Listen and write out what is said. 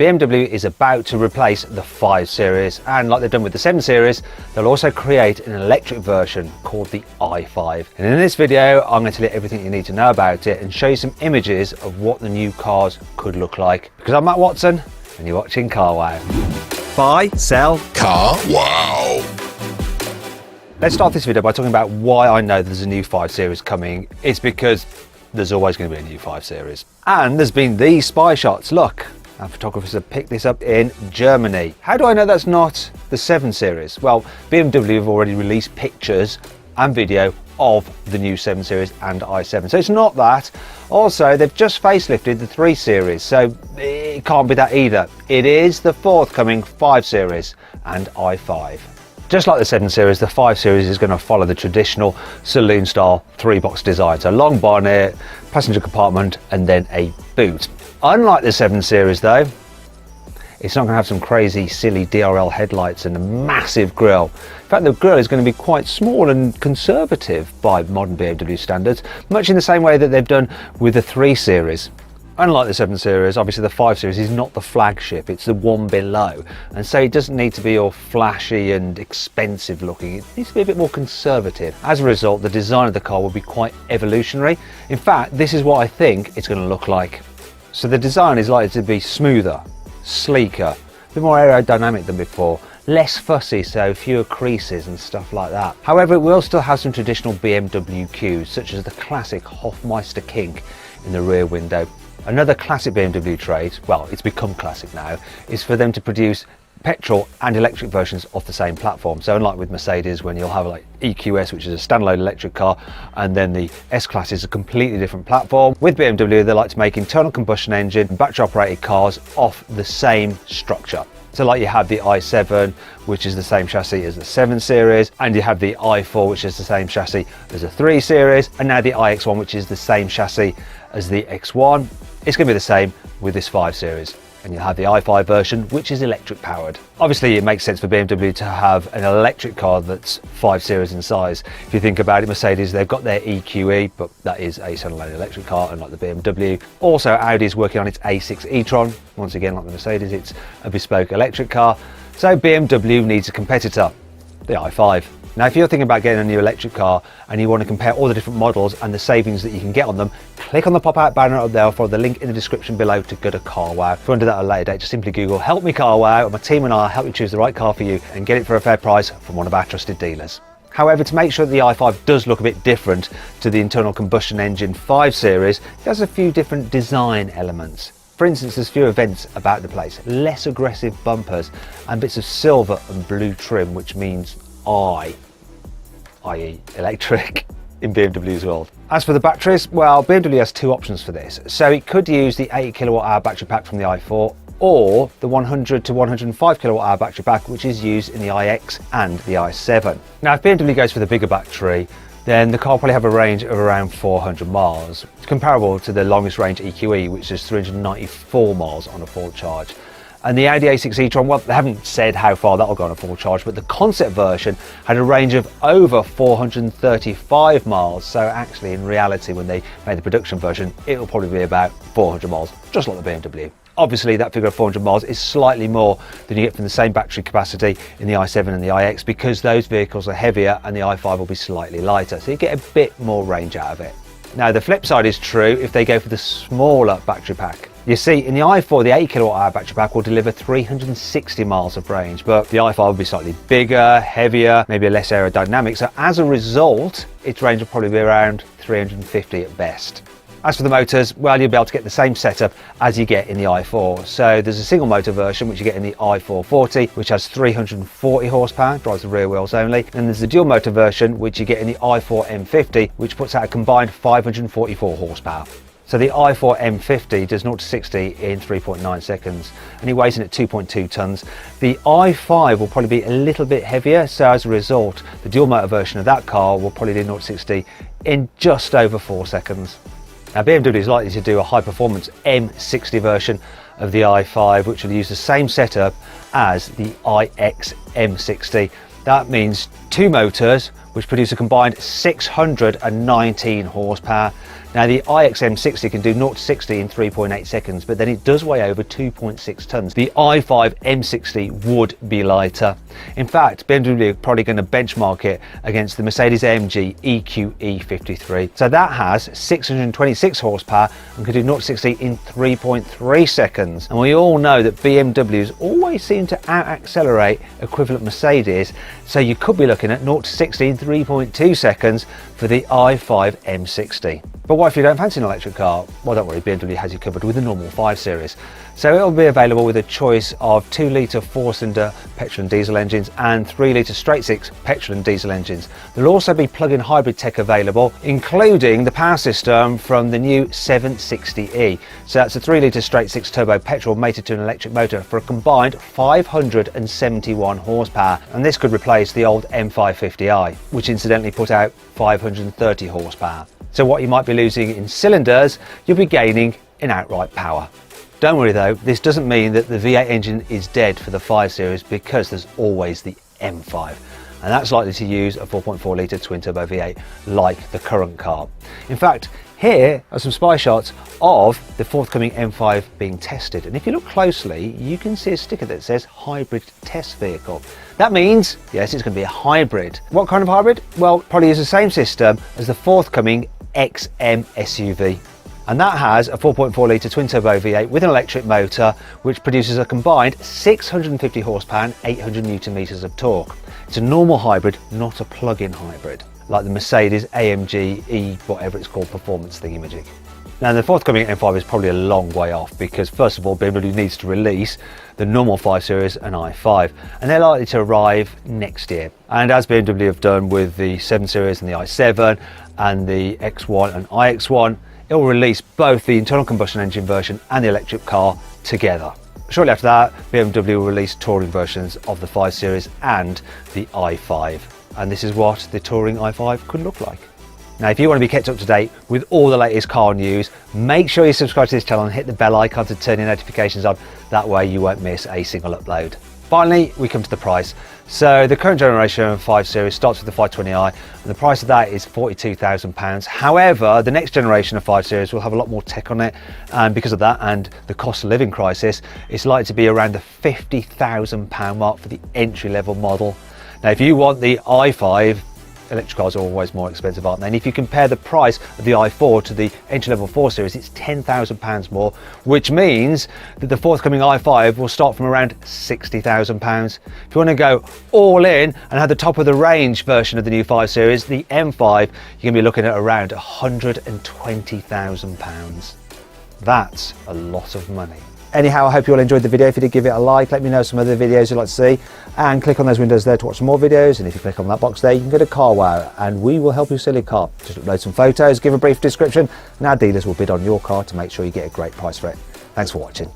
BMW is about to replace the 5 Series, and like they've done with the 7 Series, they'll also create an electric version called the i5. And in this video, I'm going to tell you everything you need to know about it and show you some images of what the new cars could look like. Because I'm Matt Watson, and you're watching CarWow. Buy, sell, CarWow. Let's start this video by talking about why I know there's a new 5 Series coming. It's because there's always going to be a new 5 Series. And there's been these spy shots. Look, our photographers have picked this up in Germany. How do I know that's not the 7 Series? Well, BMW have already released pictures and video of the new 7 Series and i7. So it's not that. Also, they've just facelifted the 3 Series, so it can't be that either. It is the forthcoming 5 Series and i5. Just like the 7 Series, the 5 Series is going to follow the traditional saloon-style 3-box design. So long bonnet, passenger compartment, and then a boot. Unlike the 7 Series though, it's not going to have some crazy, silly DRL headlights and a massive grille. In fact, the grille is going to be quite small and conservative by modern BMW standards, much in the same way that they've done with the 3 Series. Unlike the 7 Series, obviously the 5 Series is not the flagship, it's the one below. And so it doesn't need to be all flashy and expensive looking, it needs to be a bit more conservative. As a result, the design of the car will be quite evolutionary. In fact, this is what I think it's going to look like. So the design is likely to be smoother, sleeker, a bit more aerodynamic than before, less fussy, so fewer creases and stuff like that. However, it will still have some traditional BMW cues, such as the classic Hofmeister kink in the rear window. Another classic BMW trait, well, it's become classic now, is for them to produce petrol and electric versions of the same platform. So unlike with Mercedes, when you'll have like EQS, which is a standalone electric car, and then the S-Class is a completely different platform, with BMW they like to make internal combustion engine and battery operated cars off the same structure. So like you have the i7, which is the same chassis as the 7 Series, and you have the i4, which is the same chassis as the 3 Series, and now the iX1, which is the same chassis as the X1. It's going to be the same with this 5 Series. And you'll have the i5 version, which is electric powered. Obviously, it makes sense for BMW to have an electric car that's 5 Series in size. If you think about it, Mercedes, they've got their EQE, but that is a standalone electric car, unlike the BMW. Also, Audi is working on its A6 e-tron. Once again, like the Mercedes, it's a bespoke electric car. So BMW needs a competitor, the i5. Now, if you're thinking about getting a new electric car and you want to compare all the different models and the savings that you can get on them, click on the pop-out banner up there or follow the link in the description below to go to CarWow. If you want to do that at a later date, just simply Google "Help me CarWow" and my team and I will help you choose the right car for you and get it for a fair price from one of our trusted dealers. However, to make sure that the i5 does look a bit different to the internal combustion engine 5 Series, it has a few different design elements. For instance, there's fewer vents about the place, less aggressive bumpers, and bits of silver and blue trim, which means i.e. electric, in BMW's world. As for the batteries, well, BMW has 2 options for this. So it could use the 80 kWh battery pack from the i4, or the 100 to 105 kWh battery pack, which is used in the iX and the i7. Now, if BMW goes for the bigger battery, then the car will probably have a range of around 400 miles. It's comparable to the longest range EQE, which is 394 miles on a full charge. And the Audi A6 e-tron, well, they haven't said how far that'll go on a full charge, but the concept version had a range of over 435 miles. So actually, in reality, when they made the production version, it'll probably be about 400 miles, just like the BMW. Obviously, that figure of 400 miles is slightly more than you get from the same battery capacity in the i7 and the iX, because those vehicles are heavier and the i5 will be slightly lighter. So you get a bit more range out of it. Now, the flip side is true if they go for the smaller battery pack. You see, in the i4, the 80 kWh battery pack will deliver 360 miles of range, but the i5 will be slightly bigger, heavier, maybe less aerodynamic. So as a result, its range will probably be around 350 at best. As for the motors, well, you'll be able to get the same setup as you get in the i4. So there's a single motor version, which you get in the i440, which has 340 horsepower, drives the rear wheels only. And there's the dual motor version, which you get in the i4 M50, which puts out a combined 544 horsepower. So the i4 M50 does 0 to 60 in 3.9 seconds, and it weighs in at 2.2 tons. The i5 will probably be a little bit heavier, so as a result, the dual motor version of that car will probably do 0 to 60 in just over 4 seconds. Now, BMW is likely to do a high performance M60 version of the i5, which will use the same setup as the iX M60. That means 2 motors which produce a combined 619 horsepower. Now the iX-M60 can do 0 to 60 in 3.8 seconds, but then it does weigh over 2.6 tonnes. The i5 M60 would be lighter. In fact, BMW are probably going to benchmark it against the Mercedes-AMG EQE53. So that has 626 horsepower and can do 0 to 60 in 3.3 seconds. And we all know that BMWs always seem to out-accelerate equivalent Mercedes, so you could be looking at 0 to 60 in 3.2 seconds for the i5 M60. But what if you don't fancy an electric car? Well, don't worry, BMW has you covered with the normal 5 Series. So it'll be available with a choice of 2-litre 4-cylinder petrol and diesel engines and 3-litre straight-six petrol and diesel engines. There'll also be plug-in hybrid tech available, including the power system from the new 760e. So that's a 3-litre straight-six turbo petrol mated to an electric motor for a combined 571 horsepower. And this could replace the old M550i, which incidentally put out 530 horsepower. So what you might be losing in cylinders, you'll be gaining in outright power. Don't worry though, this doesn't mean that the V8 engine is dead for the 5 Series, because there's always the M5. And that's likely to use a 4.4 litre twin turbo V8 like the current car. In fact, here are some spy shots of the forthcoming M5 being tested. And if you look closely, you can see a sticker that says hybrid test vehicle. That means, yes, it's going to be a hybrid. What kind of hybrid? Well, probably use the same system as the forthcoming XM SUV. And that has a 4.4 litre twin turbo V8 with an electric motor, which produces a combined 650 horsepower and 800 newton meters of torque. It's a normal hybrid, not a plug-in hybrid, like the Mercedes AMG E, whatever it's called, performance thingamajig. Now the forthcoming M5 is probably a long way off, because first of all, BMW needs to release the normal 5 Series and i5, and they're likely to arrive next year. And as BMW have done with the 7 Series and the i7 and the X1 and iX1, it will release both the internal combustion engine version and the electric car together. Shortly after that, BMW will release touring versions of the 5 Series and the i5. And this is what the touring i5 could look like. Now, if you want to be kept up to date with all the latest car news, make sure you subscribe to this channel and hit the bell icon to turn your notifications on. That way you won't miss a single upload. Finally, we come to the price. So the current generation of 5 Series starts with the 520i, and the price of that is £42,000. However, the next generation of 5 Series will have a lot more tech on it, and because of that and the cost of living crisis, it's likely to be around the £50,000 mark for the entry-level model. Now, if you want the i5, electric cars are always more expensive, aren't they? And if you compare the price of the i4 to the entry-level 4 Series, it's £10,000 more, which means that the forthcoming i5 will start from around £60,000. If you want to go all in and have the top of the range version of the new 5 Series, the M5, you're going to be looking at around £120,000. That's a lot of money. Anyhow, I hope you all enjoyed the video. If you did, give it a like. Let me know some other videos you'd like to see, and click on those windows there to watch some more videos. And if you click on that box there, you can go to CarWow and we will help you sell your car. Just upload some photos, give a brief description, and our dealers will bid on your car to make sure you get a great price for it. Thanks for watching.